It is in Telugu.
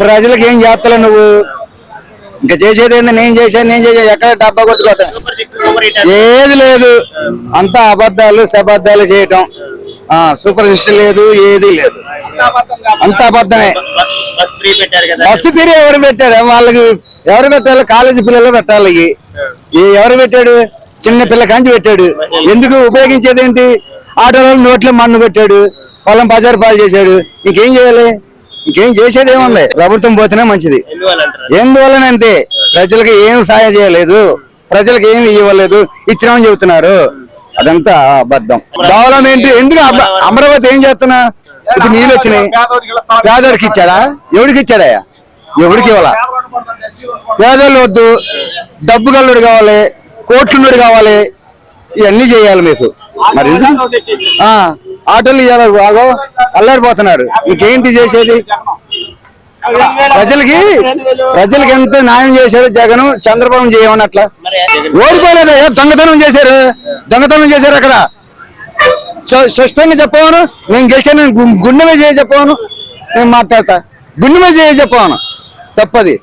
ప్రజలకు ఏం చేస్తలే నువ్వు ఇంకా చేసేది ఏంది? నేను చేశాను ఎక్కడ డబ్బా కొట్టుకోవటం ఏది లేదు, అంతా అబద్ధాలు సబద్ధాలు చేయటం. సూపర్ సిస్టర్ లేదు, ఏది లేదు, అంత అబద్ధమే. బస్సు ఫ్రీ ఎవరు పెట్టారు? వాళ్ళకి ఎవరు పెట్టాలి? కాలేజీ పిల్లలు పెట్టాలి. ఎవరు పెట్టాడు? చిన్న పిల్ల కాంచి పెట్టాడు. ఎందుకు ఉపయోగించేది ఏంటి? ఆటోలో నోట్లో మన్ను కొట్టాడు, పొలం బజారు పాలు చేశాడు. ఇంకేం చేయాలి? ఇంకేం చేసేది ఏముంది? ప్రభుత్వం పోతేనే మంచిది. ఎందువల్లనంతే, ప్రజలకు ఏం సాయం చేయలేదు, ప్రజలకు ఏమి ఇవ్వలేదు, ఇచ్చినామని చెబుతున్నారు. అదంతా అబద్ధం. డెవలప్మెంట్ ఎందుకు? అమరావతి ఏం చేస్తున్నా? ఇప్పుడు నీళ్ళు వచ్చినాయి, పేదోడికి ఇచ్చాడా? ఎవడికి ఇచ్చాడయ్యా? ఎవడికి ఇవ్వాలా? పేదోళ్ళు వద్దు, డబ్బు గల్లుడు కావాలి, కోట్లున్నోడు కావాలి, ఇవన్నీ చేయాలి మీకు. మరి ఆటోలు ఇవ్వాలి, బాగా అల్లాడిపోతున్నారు. ఇంకేంటి చేసేది? ప్రజలకి ఎంత న్యాయం చేశాడు జగన్, చంద్రబాబు చేయమని అట్లా ఓడిపోలేదయ్యా. దొంగతనం చేశారు అక్కడ. స్పష్టంగా చెప్పవను, నేను గెలిచాను, గుండె మీద చేయ చెప్పవను, నేను మాట్లాడతా, గుండె మీద చేయ చెప్పవను. తప్పది.